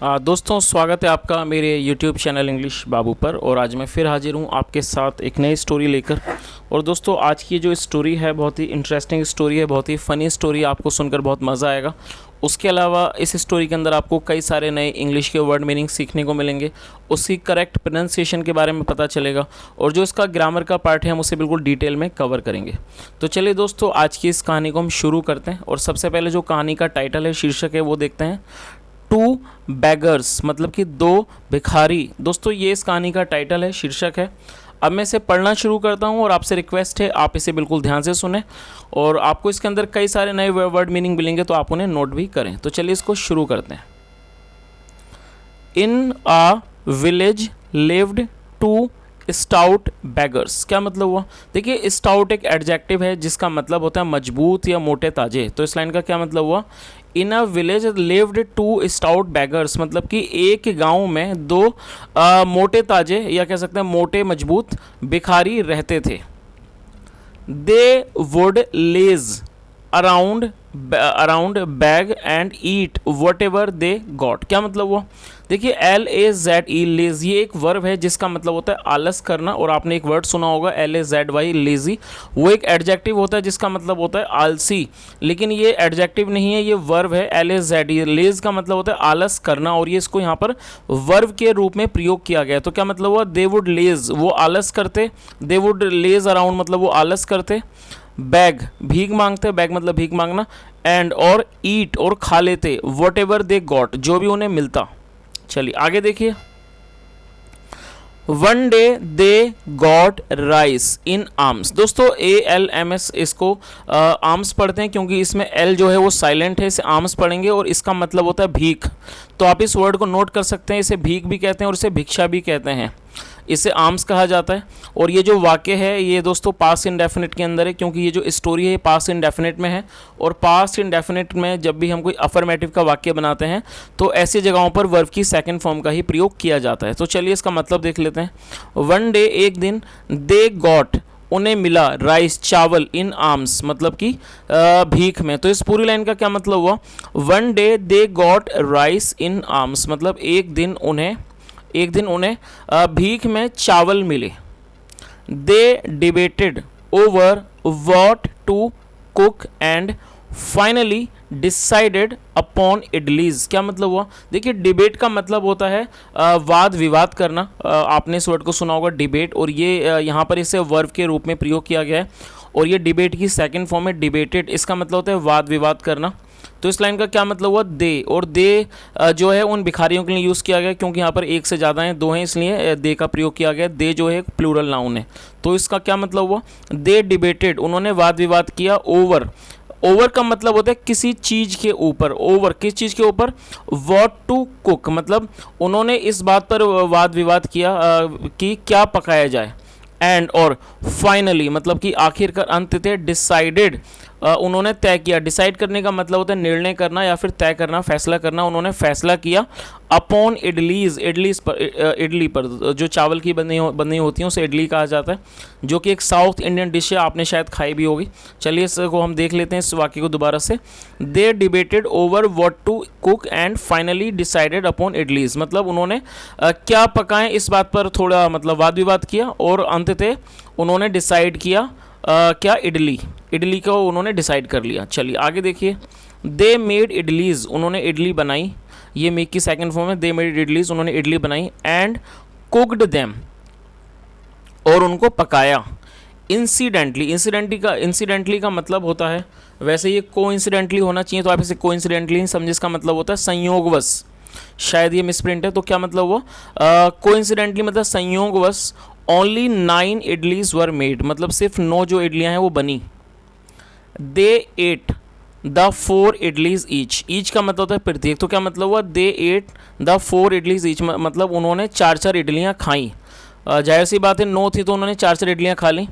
दोस्तों, स्वागत है आपका मेरे YouTube चैनल इंग्लिश बाबू पर। और आज मैं फिर हाजिर हूँ आपके साथ एक नई स्टोरी लेकर। और दोस्तों, आज की जो स्टोरी है बहुत ही इंटरेस्टिंग स्टोरी है, बहुत ही फ़नी स्टोरी, आपको सुनकर बहुत मज़ा आएगा। उसके अलावा इस स्टोरी के अंदर आपको कई सारे नए इंग्लिश के वर्ड मीनिंग सीखने को मिलेंगे, उसकी करेक्ट प्रोनाउंसिएशन के बारे में पता चलेगा, और जो इसका ग्रामर का पार्ट है हम उसे बिल्कुल डिटेल में कवर करेंगे। तो चलिए दोस्तों, आज की इस कहानी को हम शुरू करते हैं। और सबसे पहले जो कहानी का टाइटल है, शीर्षक है, वो देखते हैं। टू बैगर्स, मतलब कि दो भिखारी। दोस्तों, ये इस कहानी का टाइटल है, शीर्षक है। अब मैं इसे पढ़ना शुरू करता हूँ और आपसे रिक्वेस्ट है आप इसे बिल्कुल ध्यान से सुने, और आपको इसके अंदर कई सारे नए वर्ड मीनिंग मिलेंगे, तो आप उन्हें नोट भी करें। तो चलिए इसको शुरू करते हैं। In a village lived two stout beggars. क्या मतलब हुआ? देखिए, स्टाउट एक एडजेक्टिव है जिसका मतलब होता है मजबूत या मोटे ताजे। तो इस लाइन का क्या मतलब हुआ? In a village lived two stout beggars, मतलब कि एक गांव में दो मोटे ताजे या कह सकते हैं मोटे मजबूत भिखारी रहते थे। They would laze around beg and eat whatever they got. क्या मतलब हुआ? देखिए, LAZE लेज, ये एक वर्ब है जिसका मतलब होता है आलस करना। और आपने एक वर्ड सुना होगा LAZY लेजी, वो एक एडजेक्टिव होता है जिसका मतलब होता है आलसी। लेकिन ये एडजेक्टिव नहीं है, ये वर्ब है। LAZE लेज का मतलब होता है आलस करना, और ये इसको यहाँ पर वर्ब के रूप में प्रयोग किया गया। तो क्या मतलब हुआ? दे वुड लेज, वो आलस करते। दे वुड लेज अराउंड, मतलब वो आलस करते। बैग, भीख मांगते, बैग मतलब भीख मांगना। एंड, और ईट, और खा लेते। वट एवर दे गॉट, जो भी उन्हें मिलता। चलिए आगे देखिए। One day they got rice in arms. दोस्तों, ALMS इसको आर्म्स पढ़ते हैं क्योंकि इसमें L जो है वो साइलेंट है, इसे आर्म्स पढ़ेंगे, और इसका मतलब होता है भीख। तो आप इस वर्ड को नोट कर सकते हैं, इसे भीख भी कहते हैं और इसे भिक्षा भी कहते हैं, इसे आर्म्स कहा जाता है। और ये जो वाक्य है ये दोस्तों पास्ट इंडेफिनिट के अंदर है, क्योंकि ये जो स्टोरी है पास्ट इंडेफिनिट में है। और पास्ट इंडेफिनिट में जब भी हम कोई अफर्मेटिव का वाक्य बनाते हैं तो ऐसी जगहों पर वर्ब की सेकंड फॉर्म का ही प्रयोग किया जाता है। तो चलिए इसका मतलब देख लेते हैं। वन डे, एक दिन, दे गॉट, उन्हें मिला, राइस, चावल, इन आर्म्स, मतलब कि भीख में। तो इस पूरी लाइन का क्या मतलब हुआ? One day they got rice in alms, मतलब एक दिन उन्हें भीख में चावल मिले। They debated over what to cook and finally decided upon idlis. क्या मतलब हुआ? देखिए, डिबेट का मतलब होता है वाद विवाद करना। आपने इस वर्ड को सुना होगा, डिबेट, और ये यहाँ पर इसे वर्ब के रूप में प्रयोग किया गया है। और ये डिबेट की सेकंड फॉर्म है डिबेटेड, इसका मतलब होता है वाद विवाद करना। तो इस लाइन का क्या मतलब हुआ? दे, और दे जो है उन भिखारियों के लिए यूज़ किया गया, क्योंकि यहाँ पर एक से ज़्यादा हैं, दो हैं, इसलिए दे का प्रयोग किया गया। दे जो है एक प्लूरल नाउन है। तो इसका क्या मतलब हुआ? दे डिबेटेड, उन्होंने वाद विवाद किया। ओवर का मतलब होता है किसी चीज़ के ऊपर। ओवर, किस चीज़ के ऊपर? व्हाट टू कुक, मतलब उन्होंने इस बात पर वाद विवाद किया कि क्या पकाया जाए। एंड, और फाइनली, मतलब कि आखिरकार, अंत थे, डिसाइडेड, उन्होंने तय किया। डिसाइड करने का मतलब होता है निर्णय करना या फिर तय करना, फैसला करना। उन्होंने फैसला किया अपॉन इडलीज, इडली पर, जो चावल की बनी होती है उसे इडली कहा जाता है, जो कि एक साउथ इंडियन डिश है, आपने शायद खाई भी होगी। चलिए इसको हम देख लेते हैं, इस वाक्य को दोबारा से। They debated over what to cook and finally decided upon idlis, मतलब उन्होंने क्या पकाएं इस बात पर थोड़ा मतलब वाद विवाद किया, और अंततः उन्होंने डिसाइड किया क्या? इडली को उन्होंने डिसाइड कर लिया। चलिए आगे देखिए। दे मेड इडलीज, उन्होंने इडली बनाई। ये मेक की सेकंड फॉर्म है। दे मेड इडलीज, उन्होंने इडली बनाई। एंड कुक्ड देम, और उनको पकाया। इंसिडेंटली का मतलब होता है, वैसे ये कोइंसिडेंटली होना चाहिए, तो आप इसे कोइंसिडेंटली नहीं समझे, इसका मतलब होता है संयोगवश। शायद ये मिसप्रिंट है। तो क्या मतलब हुआ? कोइंसिडेंटली मतलब संयोगवश ओनली 9 इडलीज वर मेड, मतलब सिर्फ 9 जो इडलियाँ हैं वो बनी। दे एट द 4 इडलीज ईच का मतलब होता है प्रत्येक। तो क्या मतलब हुआ? दे एट द 4 इडलीज ईच, मतलब उन्होंने 4 इडलियाँ खाई। जाहिर सी बात है, 9 थी तो उन्होंने 4 इडलियाँ खा ली।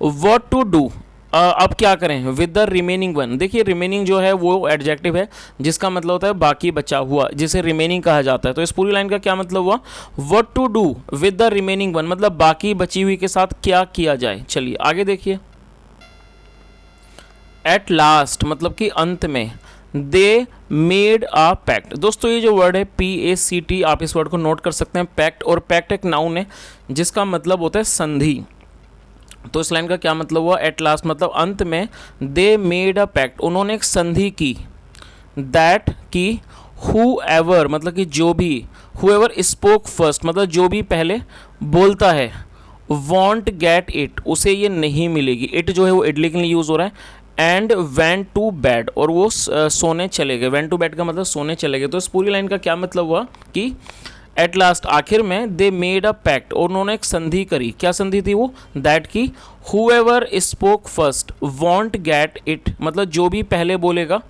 व्हाट टू डू, अब क्या करें? With the remaining one. देखिए, रिमेनिंग जो है वो एडजेक्टिव है जिसका मतलब होता है बाकी बचा हुआ, जिसे रिमेनिंग कहा जाता है। तो इस पूरी लाइन का क्या मतलब हुआ? What to do with the remaining one, मतलब बाकी बची हुई के साथ क्या किया जाए। चलिए आगे देखिए। एट लास्ट, मतलब कि अंत में। They made a pact. दोस्तों ये जो वर्ड है PACT, आप इस वर्ड को नोट कर सकते हैं, पैक्ट। और पैक्ट एक नाउन है जिसका मतलब होता है संधि। तो इस लाइन का क्या मतलब हुआ? एट लास्ट मतलब अंत में, दे मेड अ पैक्ट, उन्होंने एक संधि की, दैट की whoever मतलब कि जो भी, whoever स्पोक फर्स्ट मतलब जो भी पहले बोलता है, वॉन्ट गेट इट, उसे ये नहीं मिलेगी। इट जो है वो इडली के लिए यूज़ हो रहा है। एंड वेंट टू बेड, और वो सोने चले गए। वेंट टू बेड का मतलब सोने चले गए। तो इस पूरी लाइन का क्या मतलब हुआ कि एट लास्ट आखिर में, दे मेड अ पैक्ट, और उन्होंने एक संधि करी। क्या संधि थी वो? दैट की whoever spoke first want get it मतलब जो भी पहले बोलेगा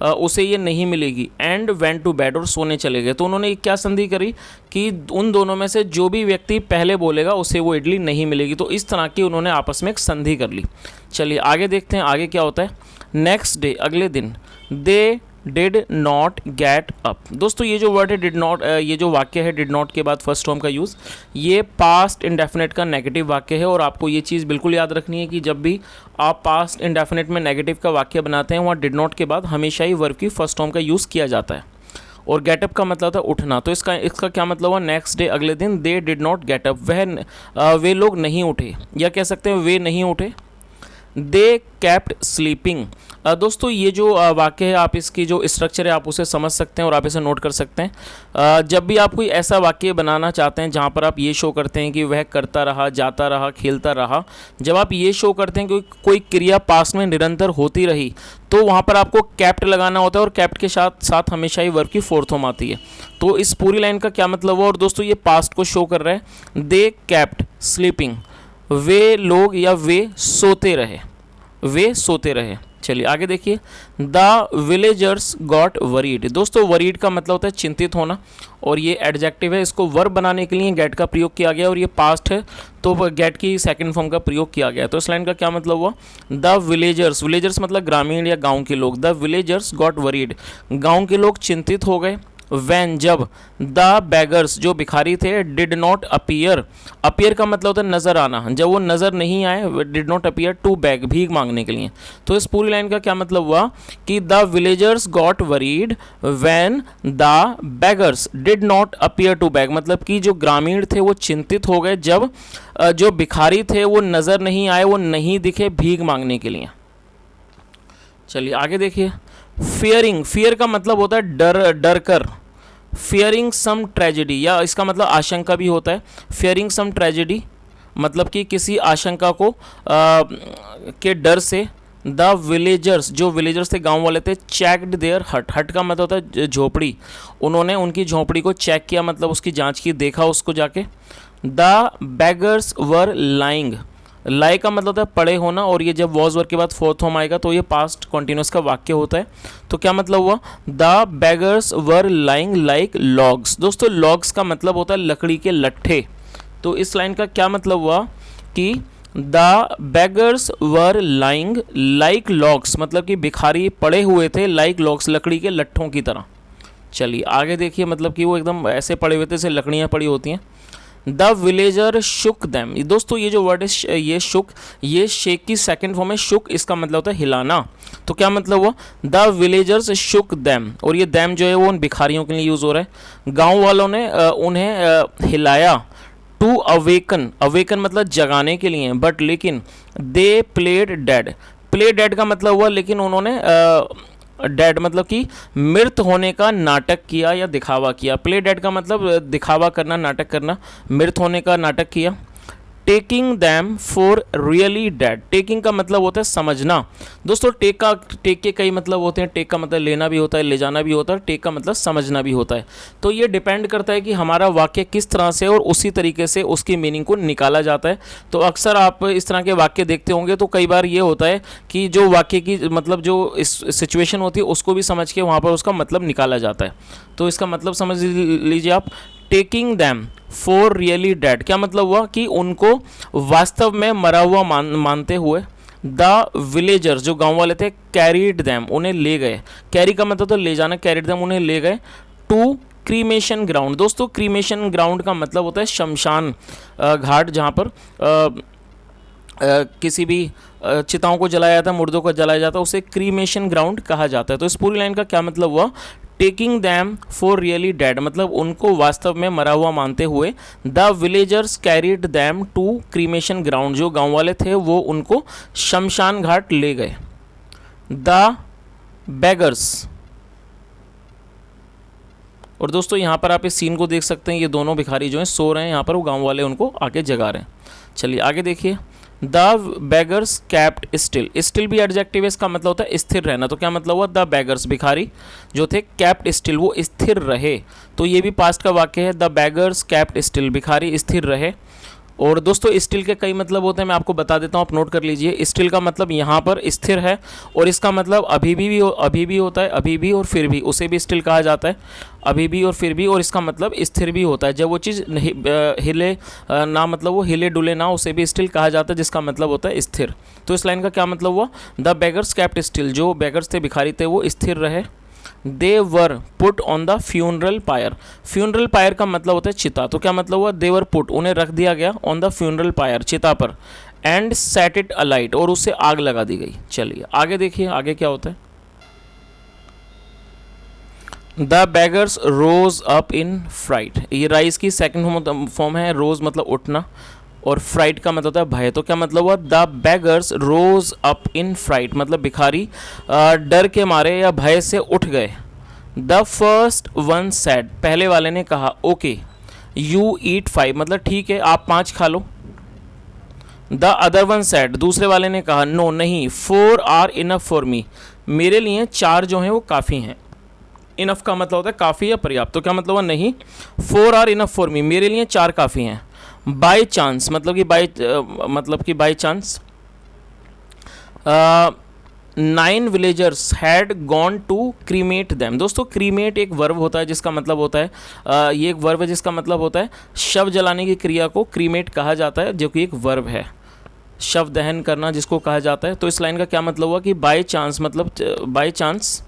उसे ये नहीं मिलेगी। एंड वेंट टू बेड, और सोने चले गए। तो उन्होंने क्या संधि करी कि उन दोनों में से जो भी व्यक्ति पहले बोलेगा उसे वो इडली नहीं मिलेगी। तो इस तरह की उन्होंने आपस में एक संधि कर ली। चलिए आगे देखते हैं आगे क्या होता है। नेक्स्ट डे, अगले दिन, they did not get up. दोस्तों ये जो वर्ड है डिड नॉट, ये जो वाक्य है डिड नॉट के बाद फर्स्ट फॉर्म का यूज़, ये पास्ट इंडेफिनेट का नेगेटिव वाक्य है। और आपको ये चीज़ बिल्कुल याद रखनी है कि जब भी आप पास्ट इंडेफिनेट में नेगेटिव का वाक्य बनाते हैं, वहाँ डिड नॉट के बाद हमेशा ही वर्ब की फर्स्ट फॉर्म का यूज़ किया जाता है। और गेटअप का मतलब था उठना। तो इसका क्या मतलब हुआ? नेक्स्ट डे, अगले दिन, दे डिड नॉट गेटअप, वे लोग नहीं उठे, या कह सकते हैं वे नहीं उठे। दे कैप्ट स्लीपिंग। दोस्तों ये जो वाक्य है, आप इसकी जो स्ट्रक्चर है आप उसे समझ सकते हैं और आप इसे नोट कर सकते हैं। जब भी आप कोई ऐसा वाक्य बनाना चाहते हैं जहाँ पर आप ये शो करते हैं कि वह करता रहा, जाता रहा, खेलता रहा, जब आप ये शो करते हैं कि कोई क्रिया पास्ट में निरंतर होती रही, तो वहाँ पर आपको कैप्ट लगाना होता है। और कैप्ट के साथ साथ हमेशा ही वर्ब की फोर्थ फॉर्म आती है। तो इस पूरी लाइन का क्या मतलब हुआ? और दोस्तों ये पास्ट को शो कर रहा है। दे कैप्ट स्लीपिंग, वे लोग या वे सोते रहे, वे सोते रहे। चलिए आगे देखिए। The villagers got worried. दोस्तों वरीड का मतलब होता है चिंतित होना, और ये एडजेक्टिव है। इसको वर्ब बनाने के लिए गेट का प्रयोग किया गया, और ये पास्ट है तो गेट की सेकंड फॉर्म का प्रयोग किया गया। तो इस लाइन का क्या मतलब हुआ? द विलेजर्स, विलेजर्स मतलब ग्रामीण या गांव के लोग, द विलेजर्स गॉट वरीड, गांव के लोग चिंतित हो गए। वैन जब, द बेगर्स जो भिखारी थे, डिड नॉट अपीयर, अपीयर का मतलब होता है नज़र आना, जब वो नज़र नहीं आए, did not appear to beg, भीख मांगने के लिए। तो इस पूरी लाइन का क्या मतलब हुआ कि the villagers got worried when the beggars did not appear to beg, मतलब कि जो ग्रामीण थे वो चिंतित हो गए जब जो भिखारी थे वो नज़र नहीं आए, वो नहीं दिखे भीख मांगने के लिए। चलिए आगे देखिए। फियरिंग, फियर का मतलब होता है डर, डर कर। फियरिंग सम ट्रेजेडी, या इसका मतलब आशंका भी होता है। फियरिंग सम ट्रेजेडी मतलब कि किसी आशंका को के डर से। द विलेजर्स, जो विलेजर्स थे गांव वाले थे, चेकड देयर हट, हट का मतलब होता है झोपड़ी, उन्होंने उनकी झोपड़ी को चेक किया मतलब उसकी जांच की, देखा उसको जाके। द बेगर्स वर लाइंग, लाई का मतलब होता है पड़े होना, और ये जब वॉज वर्ब के बाद फोर्थ फॉर्म आएगा तो ये पास्ट कॉन्टिन्यूस का वाक्य होता है। तो क्या मतलब हुआ? The beggars were lying like logs. दोस्तों लॉग्स का मतलब होता है लकड़ी के लट्ठे। तो इस लाइन का क्या मतलब हुआ कि the beggars were lying like logs, मतलब कि भिखारी पड़े हुए थे लाइक लॉग्स, लकड़ी के लट्ठों की तरह। चलिए आगे देखिए, मतलब कि वो एकदम ऐसे पड़े हुए थे जैसे लकड़ियाँ पड़ी होती हैं। The villager shook them. दोस्तों ये जो वर्ड है ये शुक, ये शेक की सेकंड फॉर्म है शुक, इसका मतलब होता है हिलाना। तो क्या मतलब हुआ? द विलेजर्स शुक दैम, और ये दैम जो है वो उन भिखारियों के लिए यूज़ हो रहा है। गांव वालों ने उन्हें हिलाया। टू अवेकन, अवेकन मतलब जगाने के लिए, बट लेकिन they played dead, play dead का मतलब हुआ लेकिन उन्होंने डेड मतलब कि मृत होने का नाटक किया या दिखावा किया। प्ले डेड का मतलब दिखावा करना, नाटक करना, मृत होने का नाटक किया। Taking them for really dead, taking का मतलब होता है समझना। दोस्तों टेक के कई मतलब होते हैं। टेक का मतलब लेना भी होता है, ले जाना भी होता है, टेक का मतलब समझना भी होता है। तो ये डिपेंड करता है कि हमारा वाक्य किस तरह से और उसी तरीके से उसकी मीनिंग को निकाला जाता है। तो अक्सर आप इस तरह के वाक्य देखते होंगे तो कई बार ये होता है कि जो वाक्य की मतलब जो इस सिचुएशन होती है उसको भी समझ के वहाँ पर उसका मतलब निकाला जाता है। तो इसका मतलब समझ लीजिए आप, taking them for really dead, क्या मतलब हुआ कि उनको वास्तव में मरा हुआ मानते हुए। द विलेजर्स जो गांव वाले थे, कैरीड दैम उन्हें ले गए, कैरी का मतलब तो ले जाना, कैरीड दैम उन्हें ले गए टू क्रीमेशन ग्राउंड। दोस्तों क्रीमेशन ग्राउंड का मतलब होता है शमशान घाट, जहाँ पर किसी भी चिताओं को जलाया जाता है, मुर्दों को जलाया जाता है, उसे क्रीमेशन ग्राउंड कहा जाता है। तो इस पूरी लाइन का क्या मतलब हुआ? Taking them for really dead, मतलब उनको वास्तव में मरा हुआ मानते हुए the villagers carried them to cremation ground, जो गांव वाले थे वो उनको शमशान घाट ले गए। द बेगर्स, और दोस्तों यहाँ पर आप इस सीन को देख सकते हैं, ये दोनों भिखारी जो हैं सो रहे हैं यहाँ पर, वो गांव वाले उनको आके जगा रहे हैं। चलिए आगे देखिए। The beggars kept still, still भी एडजेक्टिव है, इसका मतलब होता है स्थिर रहना। तो क्या मतलब हुआ? द बेगर्स, भिखारी जो थे, कैप्ट स्टिल, वो स्थिर रहे। तो ये भी पास्ट का वाक्य है, द बेगर्स कैप्ट स्टिल, भिखारी स्थिर रहे। और दोस्तों स्टिल के कई मतलब होते हैं, मैं आपको बता देता हूँ, आप नोट कर लीजिए। स्टिल का मतलब यहाँ पर स्थिर है, और इसका मतलब अभी भी होता है, अभी भी और फिर भी, उसे भी स्टिल कहा जाता है, अभी भी और फिर भी, और इसका मतलब स्थिर भी होता है। जब वो चीज़ हिले ना, मतलब वो हिले डुले ना, उसे भी स्टिल कहा जाता है, जिसका मतलब होता है स्थिर। तो इस लाइन का क्या मतलब हुआ? द बेगर्स कैप्ट स्टिल, जो बेगर्स थे, भिखारी थे, वो स्थिर रहे। They were put on the funeral pyre, funeral pyre का मतलब होता है चिता। तो क्या मतलब हुआ? दे वर पुट, उन्हें रख दिया गया, ऑन द फ्यूनरल पायर, चिता पर, एंड सेट इट अलाइट, और उससे आग लगा दी गई। चलिए आगे देखिए, आगे क्या होता है। The beggars rose up in fright, ये राइज की सेकंड फॉर्म है, रोज मतलब उठना, और फ्राइट का मतलब होता है भय। तो क्या मतलब हुआ? The beggars rose up in fright, मतलब भिखारी डर के मारे या भय से उठ गए। द फर्स्ट वन सेड, पहले वाले ने कहा, ओके यू ईट 5, मतलब ठीक है आप 5 खा लो। द अदर वन सेड, दूसरे वाले ने कहा, नो नहीं, 4 आर इनफ फॉर मी, मेरे लिए 4 जो हैं वो काफ़ी हैं। इनफ का मतलब होता है काफ़ी या पर्याप्त। तो क्या मतलब हुआ? नहीं, 4 आर इनफ फॉर मी, मेरे लिए 4 काफ़ी हैं। बाई चांस, मतलब कि by chance 9 villagers had gone to cremate them. दोस्तों क्रीमेट एक वर्ब होता है, जिसका मतलब होता है ये एक वर्ब है जिसका मतलब होता है शव जलाने की क्रिया को क्रीमेट कहा जाता है, जो कि एक वर्ब है, शव दहन करना जिसको कहा जाता है। तो इस लाइन का क्या मतलब हुआ कि बाई चांस, मतलब बाई चांस,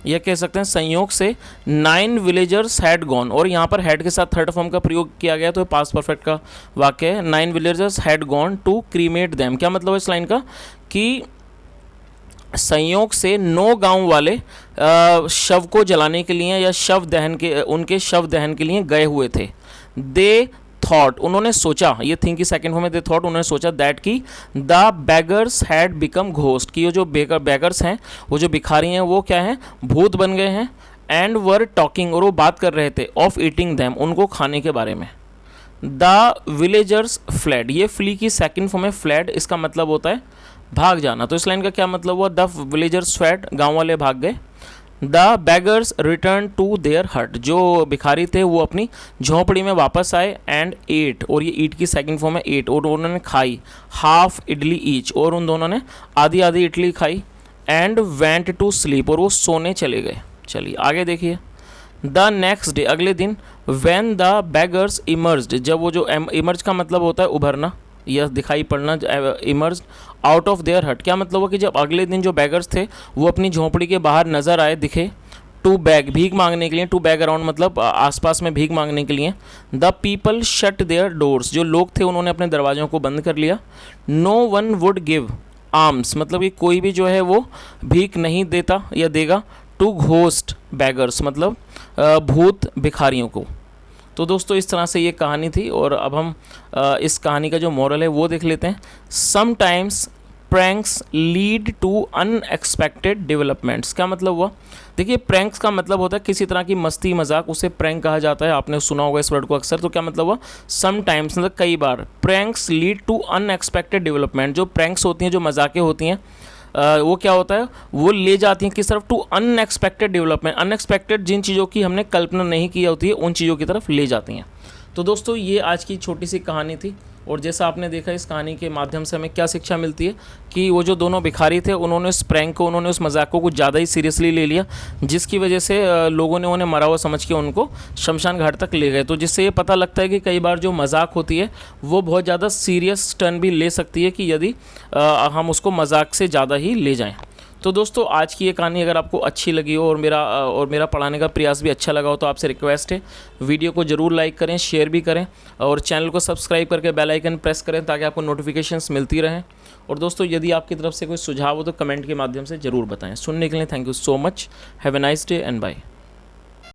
यह कह सकते हैं संयोग से 9 विलेजर्स हैड गॉन, और यहाँ पर हैड के साथ थर्ड फॉर्म का प्रयोग किया गया, तो पास्ट परफेक्ट का वाक्य है। 9 villagers had gone to cremate them, क्या मतलब है इस लाइन का कि संयोग से 9 गांव वाले शव को जलाने के लिए या उनके शव दहन के लिए गए हुए थे। दे थॉट, उन्होंने सोचा, ये थिंक की सेकंड फॉर्म में, दे थॉट, उन्होंने सोचा, दैट कि the beggars had become ghost, कि ये जो बेगर्स हैं, वो जो भिखारी हैं, वो क्या हैं? भूत बन गए हैं। एंड वर टॉकिंग, और वो बात कर रहे थे, ऑफ ईटिंग दैम, उनको खाने के बारे में। द विलेजर्स फ्लैड, ये फ्ली की सेकंड फॉर्म है, फ्लैड, इसका मतलब होता है भाग जाना। तो इस लाइन का क्या मतलब हुआ? द विलेजर्स फ्लैड, गाँव वाले भाग गए। The beggars return to their hut, जो भिखारी थे वो अपनी झोंपड़ी में वापस आए। एंड एट, और ये ईट की सेकंड फॉर्म है एट, और उन्होंने खाई हाफ इडली ईच, और उन दोनों ने आधी आधी इडली खाई। एंड वेंट टू स्लीप, और वो सोने चले गए। चलिए आगे देखिए। द नेक्स्ट डे, अगले दिन, व्हेन द बेगर्स इमर्ज्ड, जब वो जो इमर्ज का मतलब होता है उभरना या दिखाई पड़ना, इमर्ज आउट ऑफ देयर हट, क्या मतलब हुआ कि जब अगले दिन जो बेगर्स थे वो अपनी झोंपड़ी के बाहर नजर आए, दिखे, टू बैग, भीख मांगने के लिए, टू बैग अराउंड मतलब आसपास में भीख मांगने के लिए। The people shut there doors, जो लोग थे उन्होंने अपने दरवाज़ों को बंद कर लिया। No one would give alms, मतलब कि कोई भी जो है वो भीख नहीं देता या देगा। टू घोस्ट बैगर्स, मतलब भूत भिखारियों को। तो दोस्तों इस तरह से ये कहानी थी, और अब हम इस कहानी का जो मॉरल है वो देख लेते हैं। Sometimes pranks lead to unexpected developments, क्या मतलब हुआ? देखिए प्रैंक्स का मतलब होता है किसी तरह की मस्ती मजाक, उसे प्रैंक कहा जाता है, आपने सुना होगा इस वर्ड को अक्सर। तो क्या मतलब हुआ? समटाइम्स मतलब कई बार, pranks lead to unexpected development, जो प्रैंक्स होती हैं, जो मजाकें होती हैं, वो क्या होता है, वो ले जाती हैं किस तरफ? टू अनएक्सपेक्टेड डेवलपमेंट, अनएक्सपेक्टेड जिन चीज़ों की हमने कल्पना नहीं की होती है उन चीज़ों की तरफ ले जाती हैं। तो दोस्तों ये आज की छोटी सी कहानी थी, और जैसा आपने देखा इस कहानी के माध्यम से हमें क्या शिक्षा मिलती है कि वो जो दोनों भिखारी थे उन्होंने उस प्रैंक को, उन्होंने उस मजाक को कुछ ज़्यादा ही सीरियसली ले लिया, जिसकी वजह से लोगों ने उन्हें मरा हुआ समझ के उनको शमशान घाट तक ले गए। तो जिससे ये पता लगता है कि कई बार जो मजाक होती है वो बहुत ज़्यादा सीरियस टर्न भी ले सकती है, कि यदि हम उसको मजाक से ज़्यादा ही ले जाएँ। तो दोस्तों आज की ये कहानी अगर आपको अच्छी लगी हो और मेरा पढ़ाने का प्रयास भी अच्छा लगा हो तो आपसे रिक्वेस्ट है वीडियो को ज़रूर लाइक करें, शेयर भी करें और चैनल को सब्सक्राइब करके बेल आइकन प्रेस करें ताकि आपको नोटिफिकेशंस मिलती रहें। और दोस्तों यदि आपकी तरफ से कोई सुझाव हो तो कमेंट के माध्यम से ज़रूर बताएं। सुनने के लिए thank you so much. Have a nice day and bye.